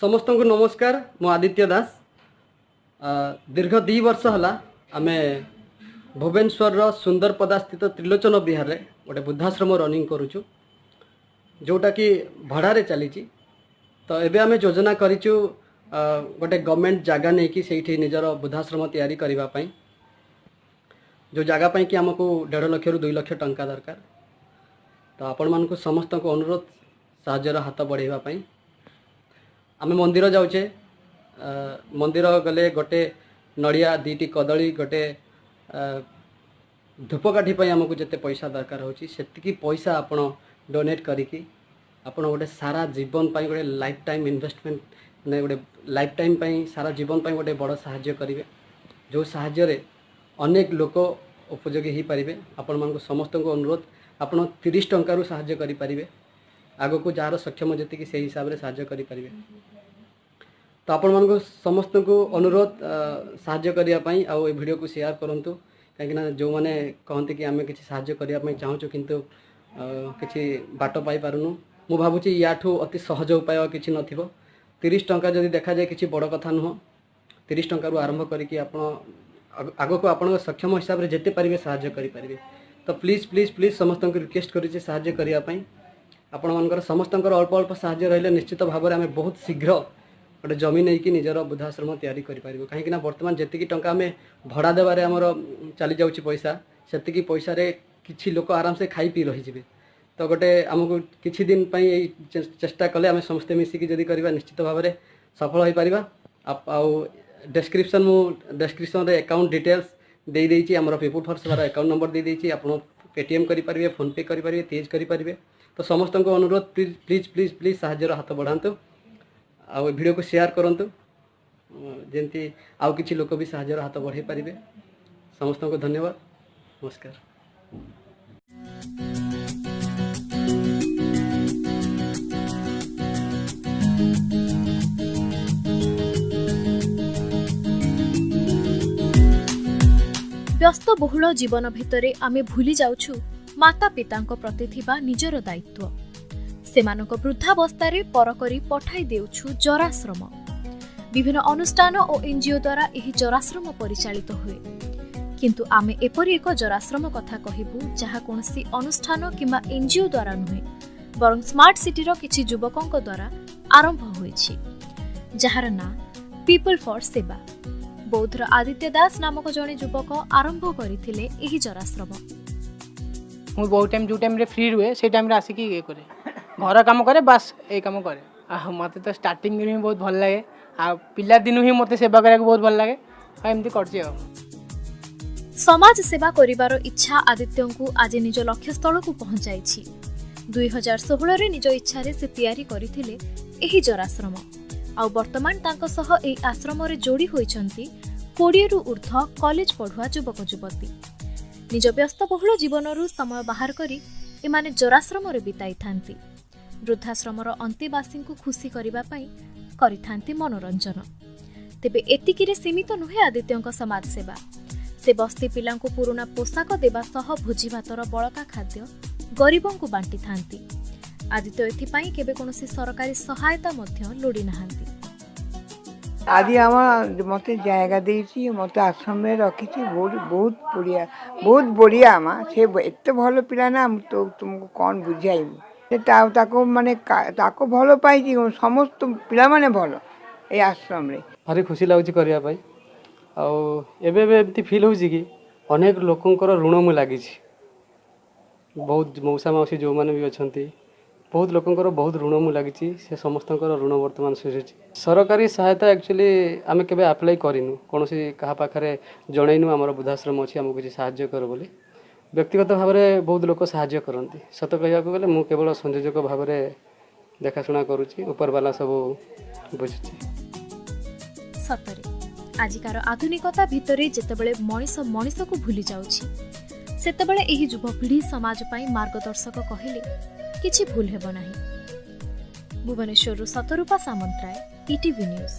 समस्त को नमस्कार मु आदित्य दास दीर्घ 2 वर्ष है आम भुवनेश्वर सुंदरपदा स्थित त्रिलोचन विहार रे गोटे वृद्धाश्रम रनिंग करुचु जोटा कि भड़ारे चली तो एबे आम योजना करिचु गोटे गवर्नमेंट जगह नहीं कि से निजर वृद्धाश्रम तैयारी करने जो जगह कि आमको 1.5 लाख रु 2 लाख टंका दरकार तो आपण मानक समस्त को अनुरोध साहाय्यर हाथ बढ़ाई आम मंदिर जाऊे मंदिर गले गोटे नड़िया 2टी कदली गोटे धूपकाठी आमको जिते पैसा दरकार होची सेतिकी पैसा आपण डोनेट करिकी आपण गोटे सारा जीवन पाई गोटे लाइफ टाइम इन्वेस्टमेंट ने गोटे लाइफ टाइम पाई सारा जीवन पाई गोटे बड़ साहाय्य करिवे जो साहाय्य रे अनेक लोक उपयोगी हो पारे। आपण मानक समस्त को अनुरोध आपण 30 टंका रु साहाय्य करि पारिबे आगो को जार सक्षम जति से हिसाब रे साहाय्य करि पारिबे। तो आपण मानक समस्त को अनुरोध साहाय्य करिया पई आ ए वीडियो को शेयर करंतु कहीं जो मैंने कहते कि आम किसी साहाय्य करने चाहूँ किंतु किसी बाट पाई पारुनु मु भावुची याठू अति सहज उपाय किसी न 30 टंका जदि देखा जाए किसी बड़ कथा नुह 30 टंका रु आरंभ करके आग को आपण सक्षम हिसाब से जिते पारे साहाय्य करें। तो प्लीज प्लीज प्लीज समस्त को रिक्वेस्ट करुचे साहाय्य करने आपण मानकर समस्त अल्प अल्प साहाय्य रहिले निश्चित भाव में आम बहुत शीघ्र गोटे जमी नहीं कि निजर वृद्धाश्रम तैयारी करें कहीं बर्तमान जी टंका आम भड़ा देवारे आमर चली जाऊँगी पैसा से पैसा किसी लोक आराम से खाई पी रही तो गोटे आमको किसी दिन चेष्टा कले आम समस्ते मिसिकी जदि करवा निश्चित भाव में सफल हो पार। डेस्क्रिप्शन डेस्क्रिप्शन रे अकाउंट डिटेल्स दे देइछि हमर पीपुल फॉर सेवा अकाउंट नंबर दे देइछि आपण पेटीएम करि पारिबे फोन पे करि पारिबे तेज करि पारिबे। तो समस्त को अनुरोध प्लीज प्लीज प्लीज प्लीज साहाय्यर हाथ बढ़ातु आ वीडियो को शेयर करंतु जेंति आउ किछि लोक भी साहाय्यर हाथ बढ़ाई पारिबे। समस्त को धन्यवाद नमस्कार। व्यस्त बहुल जीवन भितरे आमे भूली जाउछु माता पितांको प्रति थिबा निजर दायित्व सेमानक वृद्धावस्थारे परकरी पठाई देउछु जराश्रम। विभिन्न अनुष्ठान और एनजीओ द्वारा एही जराश्रम परिचालित हुए किंतु आमे एपरि एक जराश्रम कथा कहिबु जहा कोनसी अनुष्ठान किंबा एनजीओ द्वारा नुहे बरं स्मार्ट सिटी रो किछि युवकंक द्वारा आरंभ होइछि जहार ना पीपल फॉर सेवा। बौद्धर आदित्य दास नामक जड़े युवक आरंभ करथिले एही जराश्रम। मु बहुत टाइम जो टाइम रे फ्री रुए से टाइम रे आसिकी ये करे घर काम करे बस ए काम करे मते तो स्टार्टिंग दिन ही बहुत भल लागे आ पिला दिन ही मते सेवा करे बहुत भल लागे एमती करछि। समाज सेवा करिवार इच्छा आदित्यंकु आज निज लक्ष्य स्थल को पहुंचाइछि। 2016 रे निज इच्छा रे से तैयारी करथिले एही जराश्रम आ वर्तमान तांको सह एही आश्रम रे जोड़ी होइछंती 20 रु ऊर्ध्व कॉलेज पढ़ुआ युवक युवती। निज व्यस्त बहुल जीवन रु समय बाहर करी एमाने जराश्रम रे बिताई थांती वृद्धाश्रम रो अंतेवासी को खुशी करिबा पई करिथांती मनोरंजन। तेबे एतिकी रे सीमित नुहे आदित्यंक समाज सेवा। से बस्ती पिलांको पुराना पोशाक देबा सह भोजी भातर बळका खाद्य गरीबों को बांटी थांती। आदित्य एथिपाई केबे कोनोसी सरकारी सहायता मध्य लोडी नाहांती। आदि मत जगह देती मत आश्रम में रखी बहुत बढ़िया आमा से एत भल पिला ना तो तुमको कौन बुझाइबू माने भल पाई समस्त पिला माने भल ए आश्रम रे भारी खुशी लगुच करने एमती फिल हो कि अनेक लोकंर ऋण मु लगी बहुत मौसा मौसी जो मैंने भी अच्छा बहुत लोकंर बहुत ऋण मु लगी से समस्त ऋण वर्तमान सुझी सरकारी सहायता एक्चुअली आम के आप्लाय करूँ कौन क्या पाखे जनईनु आम वृद्धाश्रम अच्छी आमको किसी साहाय्य कर बोली व्यक्तिगत भाव में बहुत लोग साहाय्य करती सत कह गले मुझे केवल संयोजक भाव में देखाशुना करुच्ची ऊपर वाला सब बुझुची। सतरे आजिकार आधुनिकता भितरे जेतेबेले मनीष मनीष को भूली जाउछि सेतेबेले एही युवपीढ़ी समाज पाई मार्गदर्शक कहिले किछि भूल हेबो नाही। Bhubaneswar Satarupa Samantaray, ETV news.